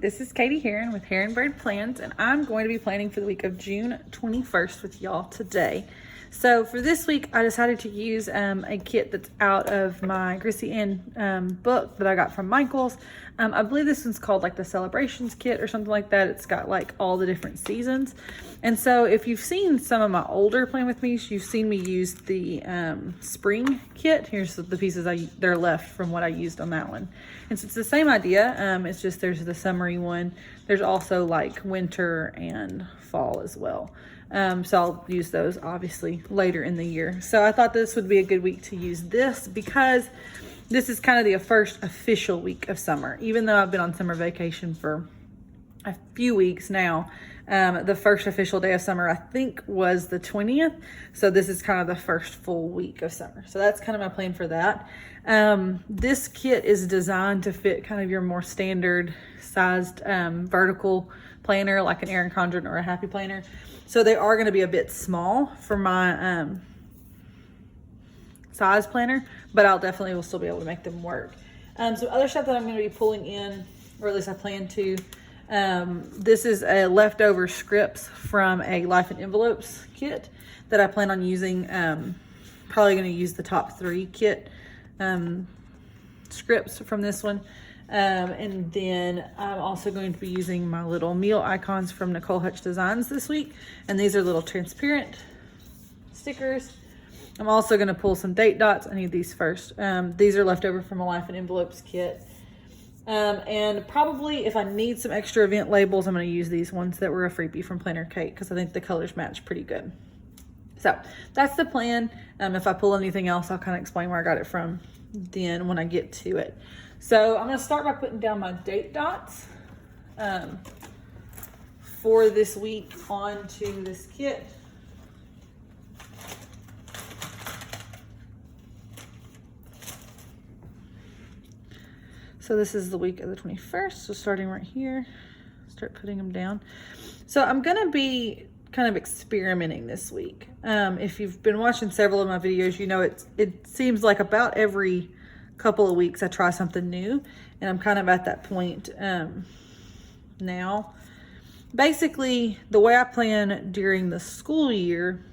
This is Katie Heron with Heron Bird Plans, and I'm going to be planning for the week of June 21st with y'all today. So for this week, I decided to use a kit that's out of my KrissyAnne book that I got from Michael's. I believe this one's called like the Celebrations Kit or something like that. It's got like all the different seasons. And so if you've seen some of my older Plan With Me's, you've seen me use the spring kit. Here's the pieces they're left from what I used on that one. And so it's the same idea. It's just there's the summery one. There's also like winter and fall as well. So I'll use those obviously later in the year. So I thought this would be a good week to use this because this is kind of the first official week of summer. Even though I've been on summer vacation for a few weeks now, the first official day of summer, I think, was the 20th. So this is kind of the first full week of summer. So that's kind of my plan for that. This kit is designed to fit kind of your more standard sized vertical planner, like an Erin Condren or a Happy Planner. So they are going to be a bit small for my size planner, but I'll definitely will still be able to make them work. Some other stuff that I'm going to be pulling in, or at least I plan to, this is a leftover scripts from a Life in Envelopes kit that I plan on using. Probably going to use the top 3 kit scripts from this one. And then I'm also going to be using my little meal icons from Nicole Hutch Designs this week. And these are little transparent stickers. I'm also going to pull some date dots. I need these first. These are left over from a Life in Envelopes kit. And probably if I need some extra event labels, I'm going to use these ones that were a freebie from Planner Kate because I think the colors match pretty good. So that's the plan. If I pull anything else, I'll kind of explain where I got it from then when I get to it. So I'm going to start by putting down my date dots for this week onto this kit. So this is the week of the 21st. So starting right here, start putting them down. So I'm going to be kind of experimenting this week. If you've been watching several of my videos, you know it seems like about every couple of weeks I try something new, and I'm kind of at that point now. Basically, the way I plan during the school year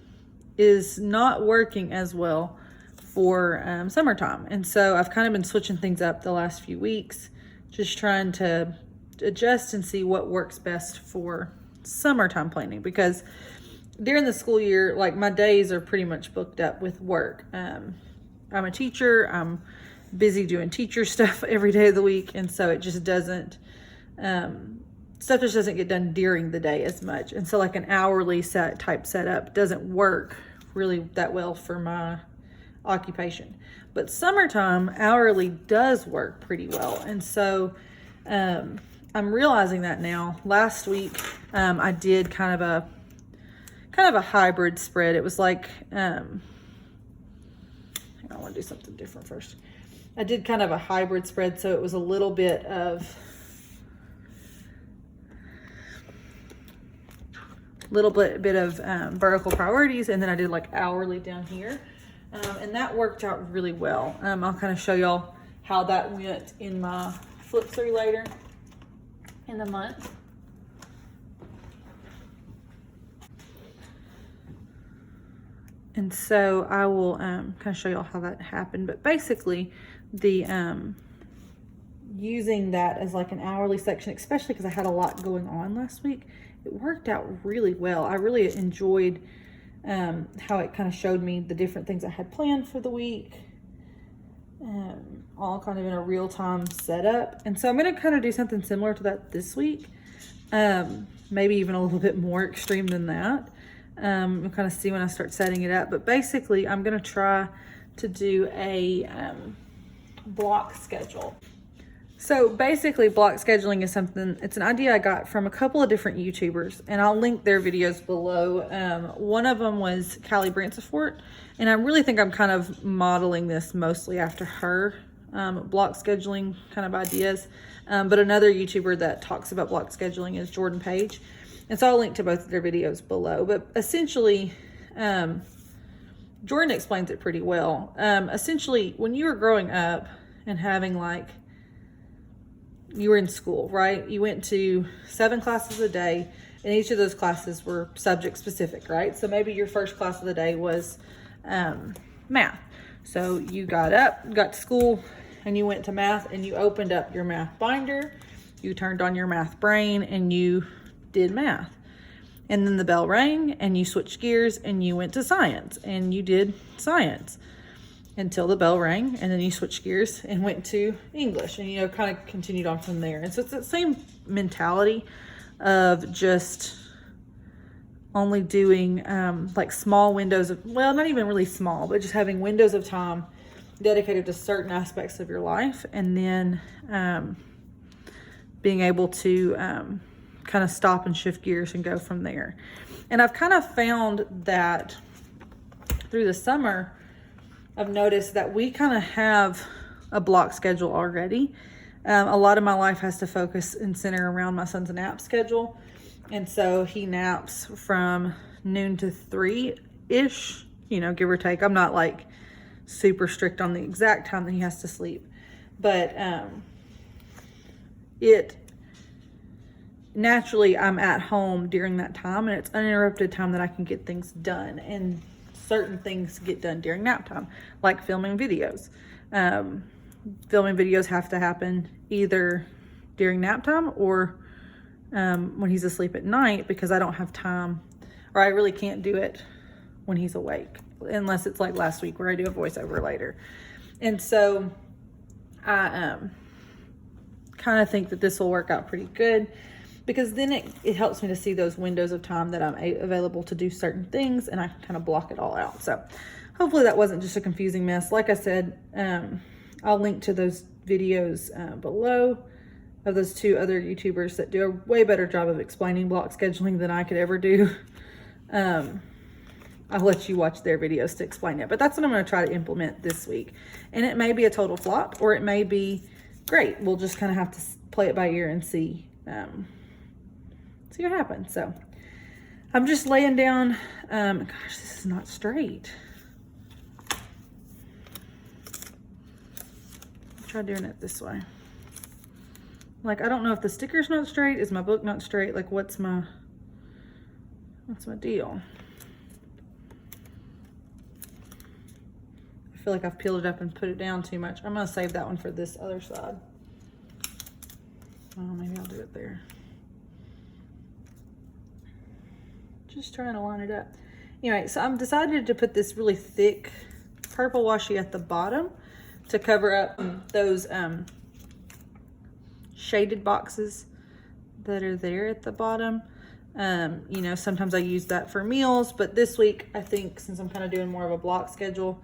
is not working as well for summertime, and so I've kind of been switching things up the last few weeks, just trying to adjust and see what works best for summertime planning, because during the school year, like, my days are pretty much booked up with work. I'm a teacher. I'm busy doing teacher stuff every day of the week, and so it just doesn't stuff just doesn't get done during the day as much. And so like an hourly type setup doesn't work really that well for my occupation. But summertime hourly does work pretty well, and so I'm realizing that now. Last week I did kind of a hybrid spread. It was like I want to do something different first. I did kind of a hybrid spread, so it was a little bit of vertical priorities, and then I did like hourly down here, and that worked out really well. I'll kind of show y'all how that went in my flip through later in the month. And so I will kind of show y'all how that happened. But basically, the using that as like an hourly section, especially because I had a lot going on last week, it worked out really well. I really enjoyed how it kind of showed me the different things I had planned for the week, all kind of in a real-time setup. And so I'm going to kind of do something similar to that this week, maybe even a little bit more extreme than that. We'll kind of see when I start setting it up. But basically, I'm going to try to do a block schedule. So basically, block scheduling is something, it's an idea I got from a couple of different YouTubers, and I'll link their videos below. One of them was Callie Bransford, and I really think I'm kind of modeling this mostly after her block scheduling kind of ideas. But another YouTuber that talks about block scheduling is Jordan Page. And so I'll link to both of their videos below. But essentially, Jordan explains it pretty well. Essentially, when you were growing up and having like, you were in school, right? You went to 7 classes a day, and each of those classes were subject specific, right? So maybe your first class of the day was math. So you got up, got to school, and you went to math, and you opened up your math binder, you turned on your math brain, and you did math. And then the bell rang, and you switched gears, and you went to science, and you did science until the bell rang, and then you switched gears and went to English, and, you know, kind of continued on from there. And so it's that same mentality of just only doing like small windows of, well, not even really small, but just having windows of time dedicated to certain aspects of your life, and then being able to kind of stop and shift gears and go from there. And I've kind of found that through the summer, I've noticed that we kind of have a block schedule already. A lot of my life has to focus and center around my son's nap schedule. And so he naps from noon to 3-ish, you know, give or take. I'm not like super strict on the exact time that he has to sleep, but it naturally, I'm at home during that time, and it's uninterrupted time that I can get things done, and certain things get done during nap time, like filming videos. Filming videos have to happen either during nap time or when he's asleep at night, because I don't have time, or I really can't do it when he's awake, unless it's like last week where I do a voiceover later. And so I kind of think that this will work out pretty good, because then it helps me to see those windows of time that I'm available to do certain things, and I kind of block it all out. So hopefully that wasn't just a confusing mess. Like I said, I'll link to those videos below of those 2 other YouTubers that do a way better job of explaining block scheduling than I could ever do. I'll let you watch their videos to explain it, but that's what I'm going to try to implement this week. And it may be a total flop, or it may be great. We'll just kind of have to play it by ear and see what happens. So I'm just laying down. Gosh, this is not straight. Try doing it this way. Like, I don't know if the sticker's not straight. Is my book not straight? Like, what's my deal? I feel like I've peeled it up and put it down too much. I'm gonna save that one for this other side. Oh, maybe I'll do it there. Just trying to line it up. Anyway, so I'm decided to put this really thick purple washi at the bottom to cover up those shaded boxes that are there at the bottom. You know, sometimes I use that for meals, but this week, I think since I'm kind of doing more of a block schedule,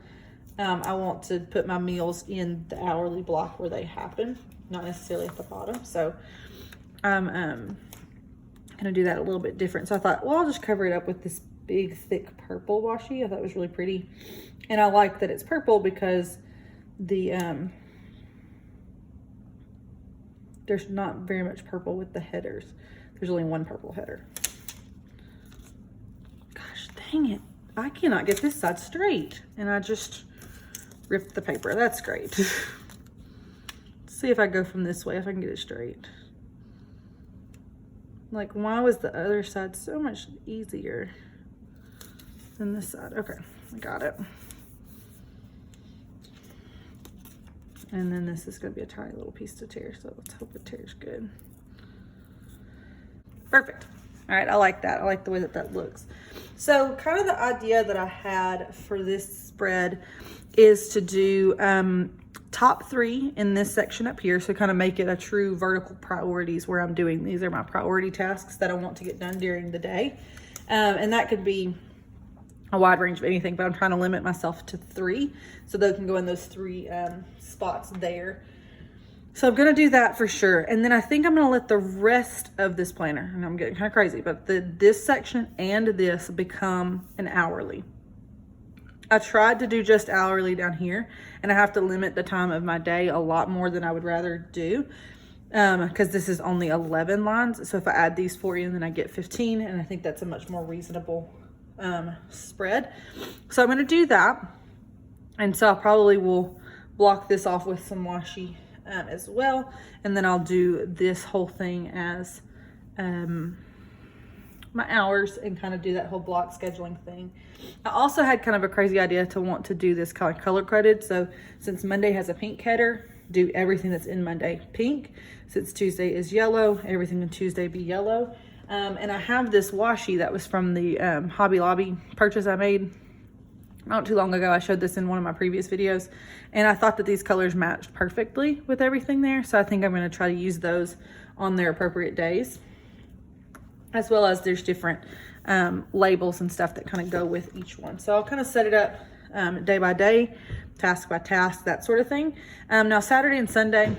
I want to put my meals in the hourly block where they happen, not necessarily at the bottom. So I'm gonna do that a little bit different. So I thought, well, I'll just cover it up with this big thick purple washi. I thought it was really pretty, and I like that it's purple because the there's not very much purple with the headers. There's only one purple header. Gosh dang it, I cannot get this side straight, and I just ripped the paper. That's great. Let's see if I go from this way, if I can get it straight. Like, why was the other side so much easier than this side? Okay, I got it. And then this is gonna be a tiny little piece to tear, so let's hope it tears good. Perfect. All right, I like that. I like the way that that looks. So kind of the idea that I had for this spread is to do top 3 in this section up here. So kind of make it a true vertical priorities where I'm doing, these are my priority tasks that I want to get done during the day. And that could be a wide range of anything, but I'm trying to limit myself to 3 so they can go in those 3 spots there. So I'm going to do that for sure. And then I think I'm going to let the rest of this planner, and I'm getting kind of crazy, but this section and this become an hourly. I tried to do just hourly down here, and I have to limit the time of my day a lot more than I would rather do, because this is only 11 lines. So if I add these 4 in, then I get 15, and I think that's a much more reasonable spread. So I'm going to do that. And so I probably will block this off with some washi as well. And then I'll do this whole thing as my hours and kind of do that whole block scheduling thing. I also had kind of a crazy idea to want to do this kind of color coded. So since Monday has a pink header, do everything that's in Monday pink. Since Tuesday is yellow, everything on Tuesday be yellow. And I have this washi that was from the Hobby Lobby purchase I made not too long ago. I showed this in one of my previous videos, and I thought that these colors matched perfectly with everything there. So I think I'm going to try to use those on their appropriate days, as well as there's different labels and stuff that kind of go with each one. So I'll kind of set it up day by day, task by task, that sort of thing. Now Saturday and Sunday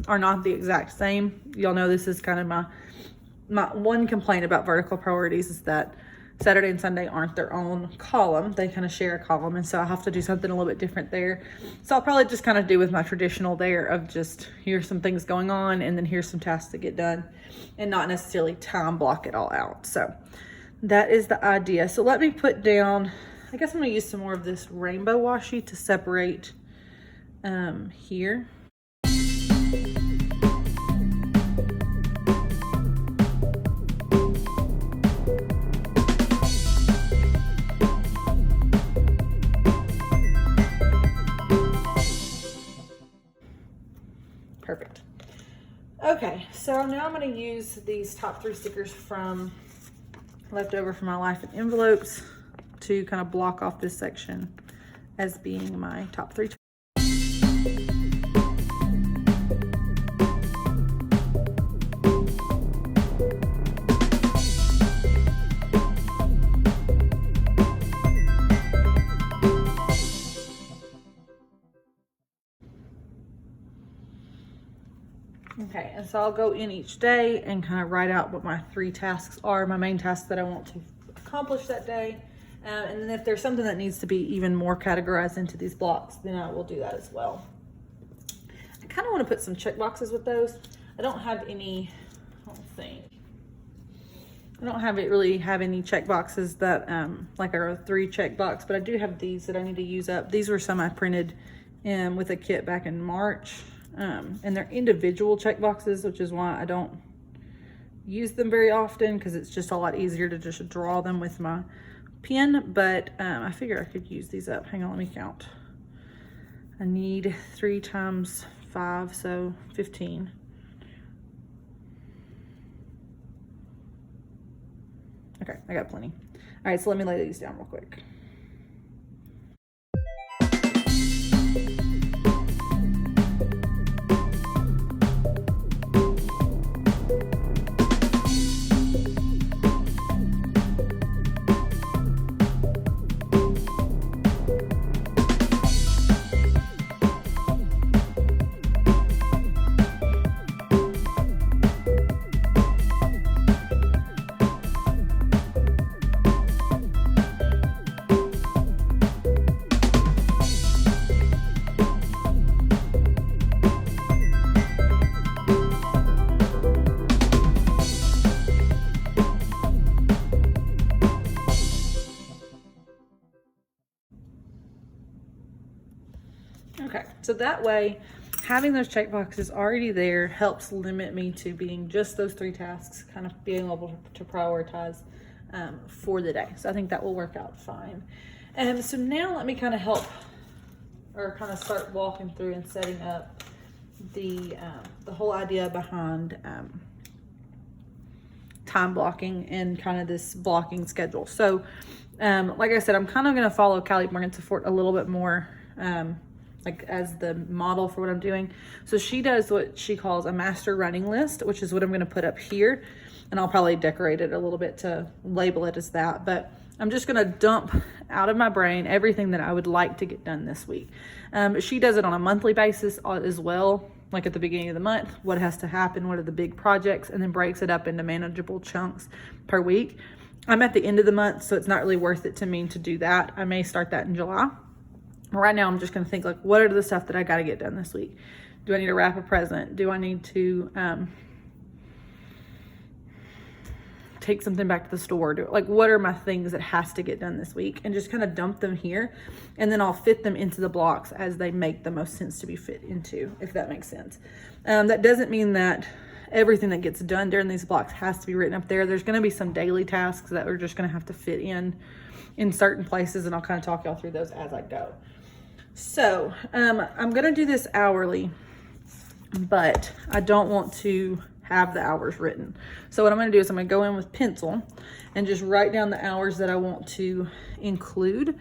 are not the exact same. Y'all know this is kind of my one complaint about vertical priorities is that Saturday and Sunday aren't their own column. They kind of share a column, and so I have to do something a little bit different there. So I'll probably just kind of do with my traditional there of just here's some things going on and then here's some tasks to get done, and not necessarily time block it all out. So that is the idea. So let me put down, I guess I'm gonna use some more of this rainbow washi to separate here. Perfect. Okay, so now I'm going to use these top 3 stickers from leftover from my life in envelopes to kind of block off this section as being my top 3. Okay, and so I'll go in each day and kind of write out what my 3 tasks are, my main tasks that I want to accomplish that day. And then if there's something that needs to be even more categorized into these blocks, then I will do that as well. I kind of want to put some check boxes with those. I don't have any, I don't think. I don't have it really have any check boxes that like a 3 check box, but I do have these that I need to use up. These were some I printed with a kit back in March. And they're individual check boxes, which is why I don't use them very often, because it's just a lot easier to just draw them with my pen. But I figure I could use these up. Hang on, let me count. I need 3 times 5, so 15. Okay, I got plenty. All right, so let me lay these down real quick. Okay, so that way, having those check boxes already there helps limit me to being just those 3 tasks, kind of being able to prioritize for the day. So I think that will work out fine. And so now let me kind of help, or kind of start walking through and setting up the whole idea behind time blocking and kind of this blocking schedule. So like I said, I'm kind of going to follow Callie Morgan-Sefort a little bit more like as the model for what I'm doing. So she does what she calls a master running list, which is what I'm going to put up here. And I'll probably decorate it a little bit to label it as that. But I'm just going to dump out of my brain everything that I would like to get done this week. She does it on a monthly basis as well, like at the beginning of the month, what has to happen, what are the big projects, and then breaks it up into manageable chunks per week. I'm at the end of the month, so it's not really worth it to me to do that. I may start that in July. Right now, I'm just going to think, like, what are the stuff that I got to get done this week? Do I need to wrap a present? Do I need to take something back to the store, do like what are my things that has to get done this week, and just kind of dump them here, and then I'll fit them into the blocks as they make the most sense to be fit into, if that makes sense. That doesn't mean that everything that gets done during these blocks has to be written up there. There's going to be some daily tasks that we're just going to have to fit in certain places, and I'll kind of talk y'all through those as I go. So I'm going to do this hourly, but I don't want to have the hours written. So what I'm going to do is I'm going to go in with pencil and just write down the hours that I want to include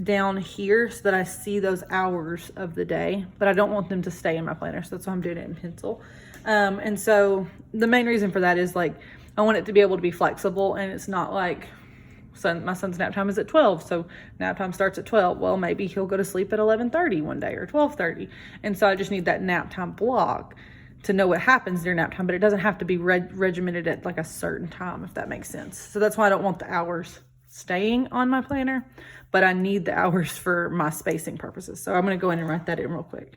down here so that I see those hours of the day, but I don't want them to stay in my planner. So that's why I'm doing it in pencil. And so the main reason for that is like, I want it to be able to be flexible, and it's not like my son's nap time is at 12. So nap time starts at 12. Well, maybe he'll go to sleep at 11:30 one day or 12:30. And so I just need that nap time block to know what happens during nap time, but it doesn't have to be regimented at like a certain time, if that makes sense. So that's why I don't want the hours staying on my planner, but I need the hours for my spacing purposes. So I'm going to go in and write that in real quick.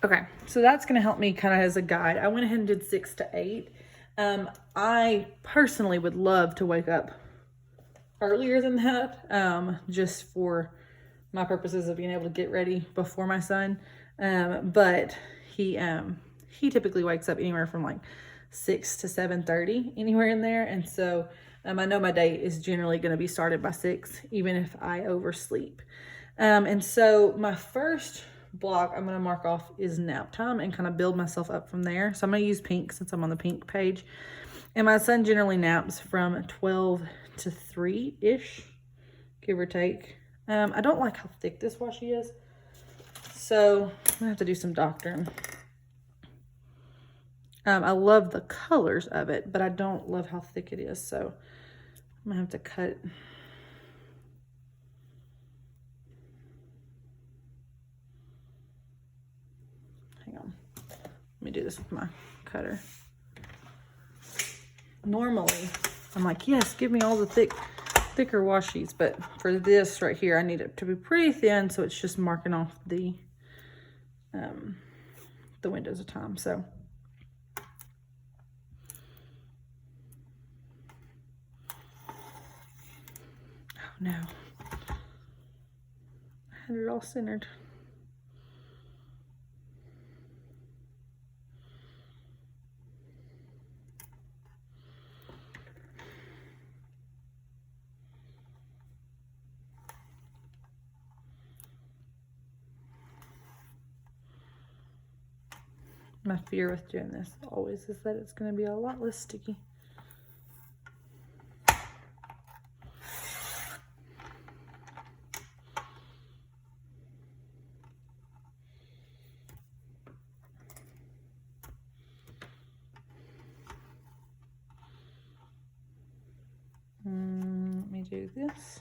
Okay, so that's going to help me kind of as a guide. I went ahead and did 6 to 8. I personally would love to wake up earlier than that, just for my purposes of being able to get ready before my son. But he typically wakes up anywhere from like 6 to 7:30, anywhere in there. And so I know my day is generally going to be started by 6, even if I oversleep. And so my first block I'm going to mark off is nap time and kind of build myself up from there. So I'm going to use pink since I'm on the pink page. And my son generally naps from 12 to 3-ish, give or take. I don't like how thick this washi is, so I'm going to have to do some doctoring. I love the colors of it, but I don't love how thick it is, so I'm going to have to cut. Hang on. Let me do this with my cutter. Normally, I'm like, yes, give me all the thicker washies, but for this right here, I need it to be pretty thin, so it's just marking off the windows of time. So oh no, I had it all centered. My fear with doing this always is that it's going to be a lot less sticky. Let me do this.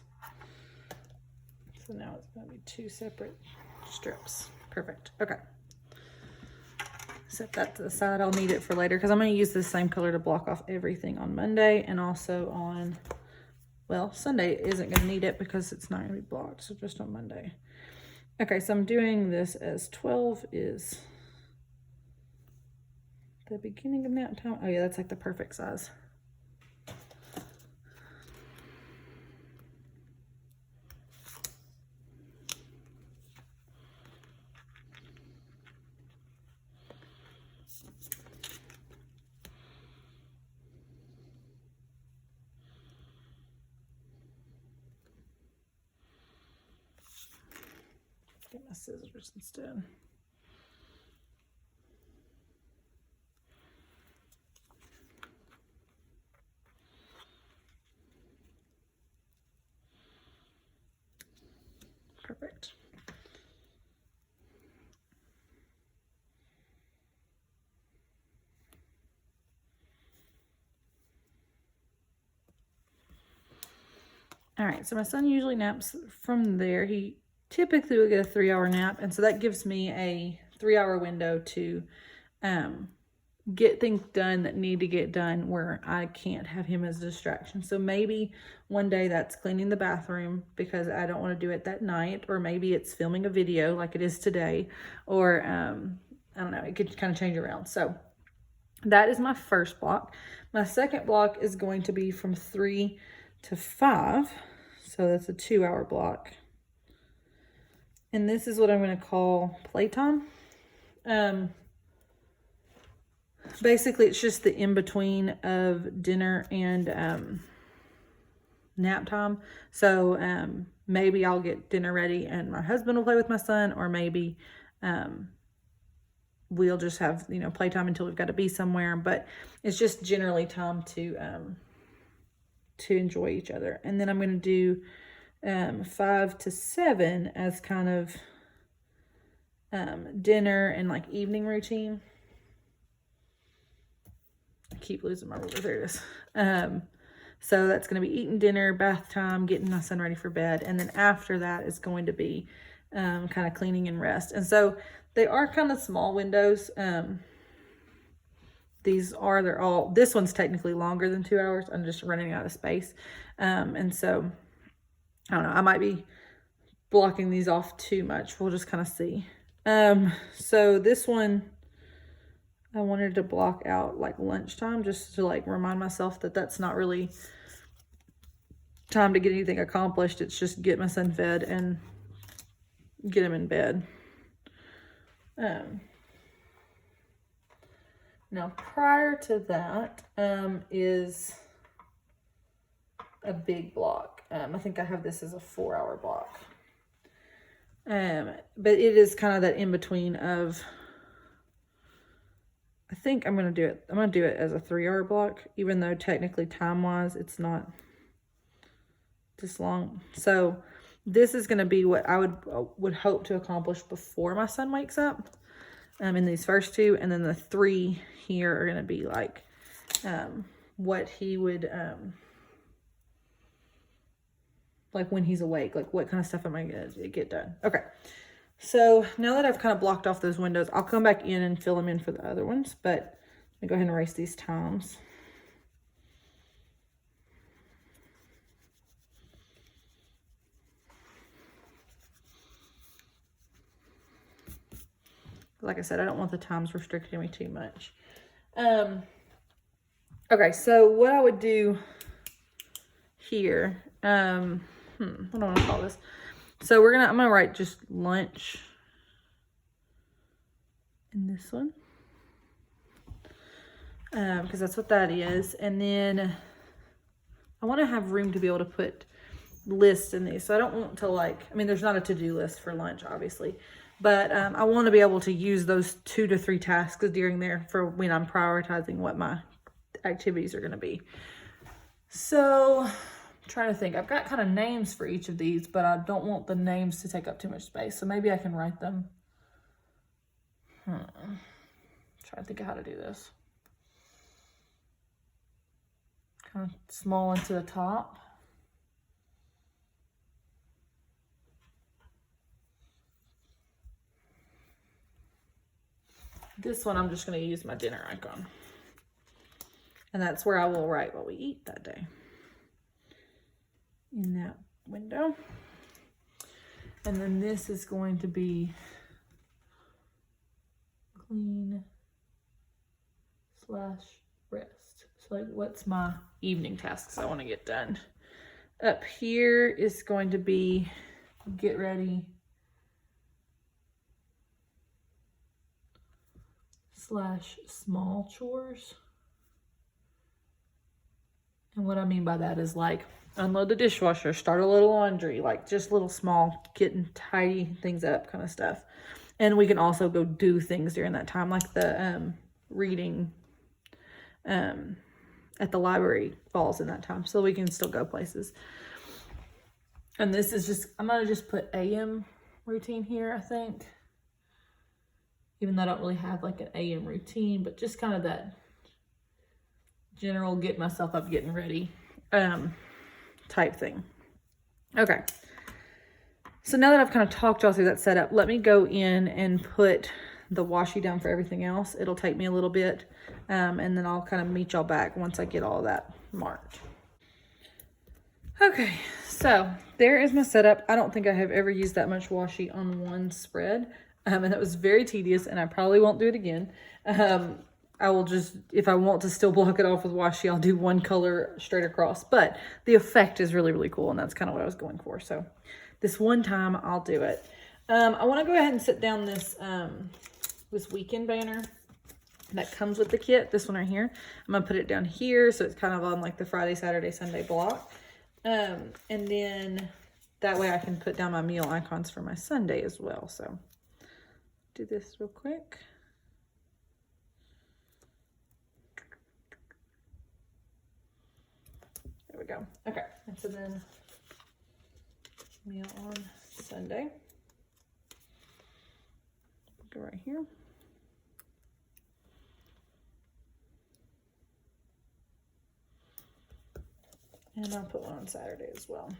So now it's going to be 2 separate strips. Perfect. Okay. Set that to the side. I'll need it for later because I'm going to use this same color to block off everything on Monday, and also on, well, Sunday isn't going to need it because it's not going to be blocked, so just on Monday. Okay, so I'm doing this as 12 is the beginning of nap time. Oh yeah, that's like the perfect size. Get my scissors instead. Perfect. All right, so my son usually naps from there. He typically will get a 3-hour nap, and so that gives me a 3-hour window to get things done that need to get done where I can't have him as a distraction. So maybe one day that's cleaning the bathroom because I don't want to do it that night, or maybe it's filming a video like it is today, or I don't know, it could kind of change around. So that is my first block. My second block is going to be from 3 to 5. So that's a 2-hour block. And this is what I'm going to call playtime. Basically, it's just the in-between of dinner and nap time. So maybe I'll get dinner ready and my husband will play with my son, or maybe we'll just have, you know, playtime until we've got to be somewhere. But it's just generally time to enjoy each other. And then I'm going to do 5 to 7 as kind of dinner and like evening routine. I keep losing my ruler. There it is. So that's going to be eating dinner, bath time, getting my son ready for bed. And then after that is going to be kind of cleaning and rest. And so they are kind of small windows. This one's technically longer than 2 hours. I'm just running out of space. And so, I don't know, I might be blocking these off too much. We'll just kind of see. So this one, I wanted to block out like lunchtime just to like remind myself that that's not really time to get anything accomplished. It's just get my son fed and get him in bed. Now prior to that is a big block. I think I have this as a 4-hour block. But it is kind of that in between of, I think I'm going to do it. I'm going to do it as a 3-hour block, even though technically time-wise it's not this long. So this is going to be what I would hope to accomplish before my son wakes up in these first 2. And then the 3 here are going to be like what he would, like when he's awake, like what kind of stuff am I going to get done. Okay. So now that I've kind of blocked off those windows, I'll come back in and fill them in for the other ones, but let me go ahead and erase these times. Like I said, I don't want the times restricting me too much. Okay, so what I would do here, what do I want to call this? So I'm gonna write just lunch in this one, because that's what that is. And then I want to have room to be able to put lists in these. So I don't want to like, I mean, there's not a to-do list for lunch, obviously, but I want to be able to use those 2 to 3 tasks during there for when I'm prioritizing what my activities are going to be. So trying to think, I've got kind of names for each of these, but I don't want the names to take up too much space, so maybe I can write them. Trying to think of how to do this. Kind of small into the top. This one I'm just going to use my dinner icon, and that's where I will write what we eat that day in that window. And then this is going to be clean / rest. So like, what's my evening tasks I want to get done? Up here is going to be get ready / small chores. And what I mean by that is like unload the dishwasher, start a little laundry, like just little small, getting tidy things up kind of stuff. And we can also go do things during that time, like the reading at the library falls in that time, so we can still go places. And this is just, I'm going to just put AM routine here, I think. Even though I don't really have like an AM routine, but just kind of that general get myself up, getting ready type thing. Okay. So now that I've kind of talked y'all through that setup, let me go in and put the washi down for everything else. It'll take me a little bit, and then I'll kind of meet y'all back once I get all that marked. Okay, so there is my setup. I don't think I have ever used that much washi on one spread, and that was very tedious, and I probably won't do it again. I will just, if I want to still block it off with washi, I'll do one color straight across, but the effect is really, really cool, and that's kind of what I was going for. So this one time I'll do it. I want to go ahead and sit down this, this weekend banner that comes with the kit, this one right here. I'm gonna put it down here, so it's kind of on like the Friday, Saturday, Sunday block. And then that way I can put down my meal icons for my Sunday as well. So do this real quick. There we go. Okay, and so then meal on Sunday. Go right here. And I'll put one on Saturday as well.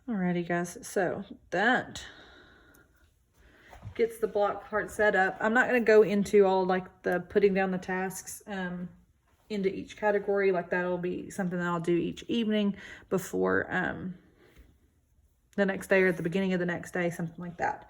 Alrighty, guys. So that gets the block part set up. I'm not going to go into all like the putting down the tasks into each category. Like that'll be something that I'll do each evening before the next day or at the beginning of the next day, something like that.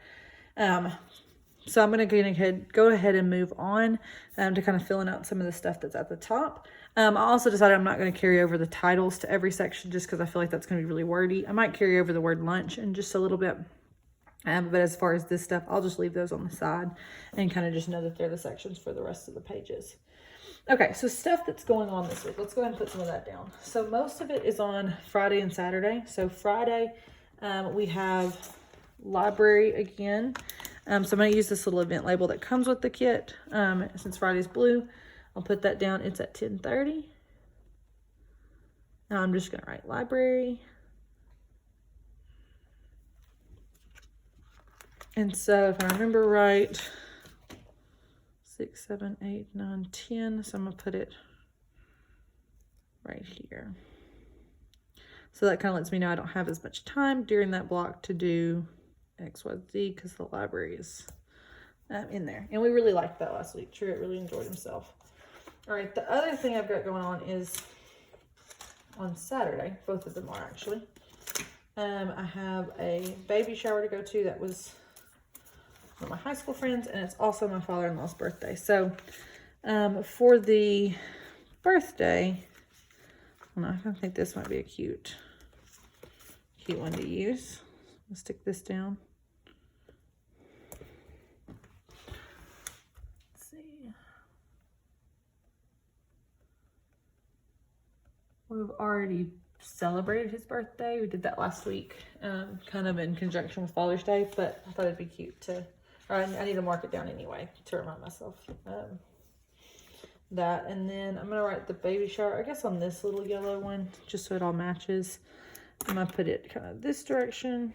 So I'm going to go ahead and move on to kind of filling out some of the stuff that's at the top. I also decided I'm not going to carry over the titles to every section just because I feel like that's going to be really wordy. I might carry over the word lunch in just a little bit. But as far as this stuff, I'll just leave those on the side and kind of just know that they're the sections for the rest of the pages. Okay, so stuff that's going on this week. Let's go ahead and put some of that down. So most of it is on Friday and Saturday. So Friday, we have library again. So I'm going to use this little event label that comes with the kit. Since Friday's blue, I'll put that down. It's at 10:30. Now I'm just going to write library. And so if I remember right, 6, 7, 8, 9, 10. So I'm going to put it right here. So that kind of lets me know I don't have as much time during that block to do XYZ because the library is in there. And we really liked that last week. Truett really enjoyed himself. All right, the other thing I've got going on is on Saturday. Both of them are actually. I have a baby shower to go to. That was one of my high school friends, and it's also my father-in-law's birthday. So for the birthday, I think this might be a cute one to use. Let's stick this down. Let's see. We've already celebrated his birthday. We did that last week, kind of in conjunction with Father's Day, but I thought it'd be cute to, or I need to mark it down anyway to remind myself that. And then I'm going to write the baby shower, I guess, on this little yellow one, just so it all matches. I'm going to put it kind of this direction.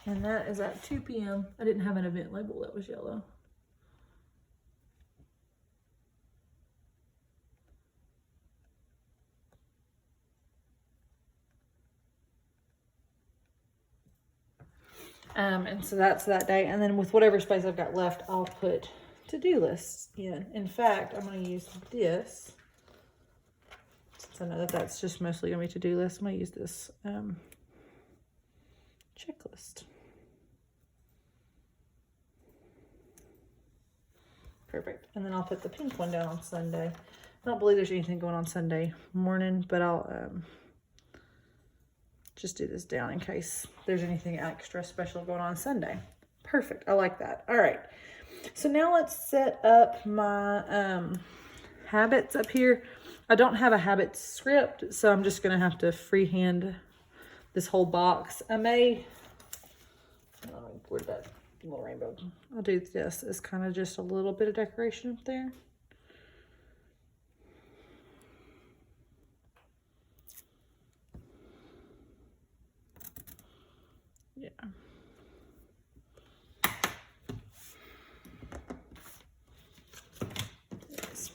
And that is at 2 p.m. I didn't have an event label that was yellow. And so that's that day. And then with whatever space I've got left, I'll put to-do lists in. In fact, I'm going to use this. Since I know that that's just mostly going to be to-do lists, I'm going to use this checklist. Perfect. And then I'll put the pink one down on Sunday. I don't believe there's anything going on Sunday morning, but I'll just do this down in case there's anything extra special going on Sunday. Perfect. I like that. All right. So now let's set up my habits up here. I don't have a habit script, so I'm just going to have to freehand this whole box. I may, where'd that little rainbow? I'll do this as kind of just a little bit of decoration up there. Yeah. Yes.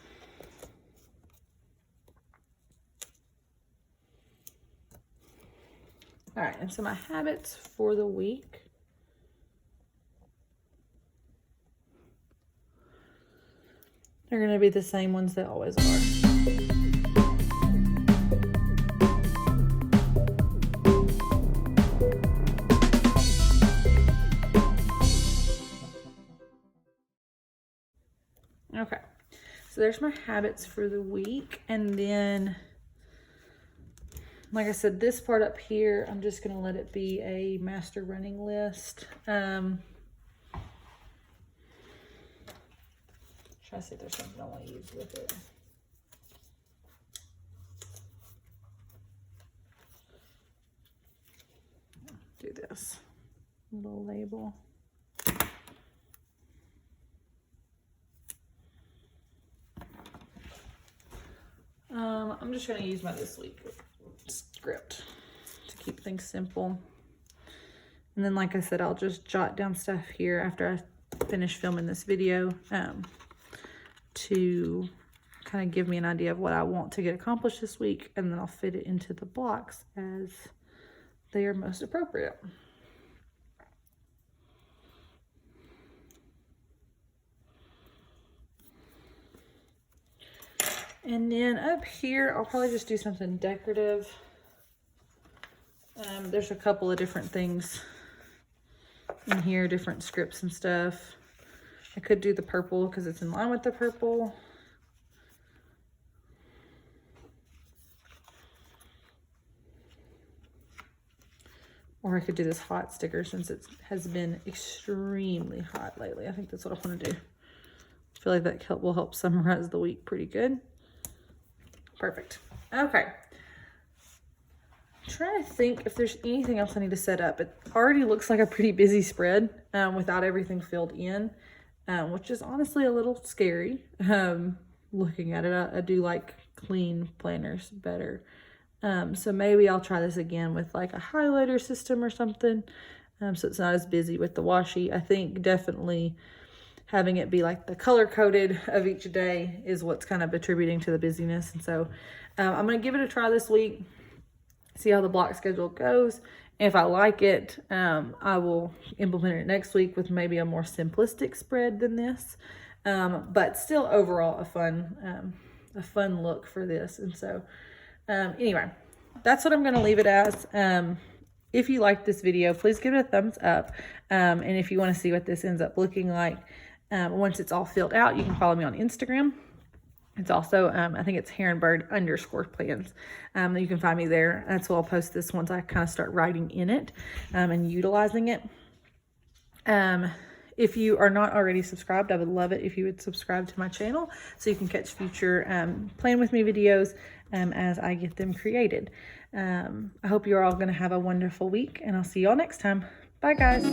All right, and so my habits for the week. They're going to be the same ones they always are. Okay, so there's my habits for the week. And then, like I said, this part up here, I'm just going to let it be a master running list. Try to see if there's something I want to use with it. Do this little label. I'm just going to use my this week script to keep things simple. And then, like I said, I'll just jot down stuff here after I finish filming this video to kind of give me an idea of what I want to get accomplished this week, and then I'll fit it into the blocks as they are most appropriate. And then up here, I'll probably just do something decorative. There's a couple of different things in here, different scripts and stuff. I could do the purple because it's in line with the purple. Or I could do this hot sticker since it has been extremely hot lately. I think that's what I want to do. I feel like that will help summarize the week pretty good. Perfect. Okay. I'm trying to think if there's anything else I need to set up. It already looks like a pretty busy spread without everything filled in, which is honestly a little scary. Looking at it, I do like clean planners better. So maybe I'll try this again with like a highlighter system or something, so it's not as busy with the washi. I think definitely having it be like the color coded of each day is what's kind of attributing to the busyness. And so I'm going to give it a try this week, see how the block schedule goes. And if I like it, I will implement it next week with maybe a more simplistic spread than this. But still overall a fun look for this. And so anyway, that's what I'm going to leave it as. If you like this video, please give it a thumbs up. And if you want to see what this ends up looking like, once it's all filled out, you can follow me on Instagram. It's also, I think it's heronbird_plans. You can find me there. That's where I'll post this once I kind of start writing in it and utilizing it. If you are not already subscribed, I would love it if you would subscribe to my channel so you can catch future Plan With Me videos as I get them created. I hope you're all going to have a wonderful week, and I'll see you all next time. Bye, guys.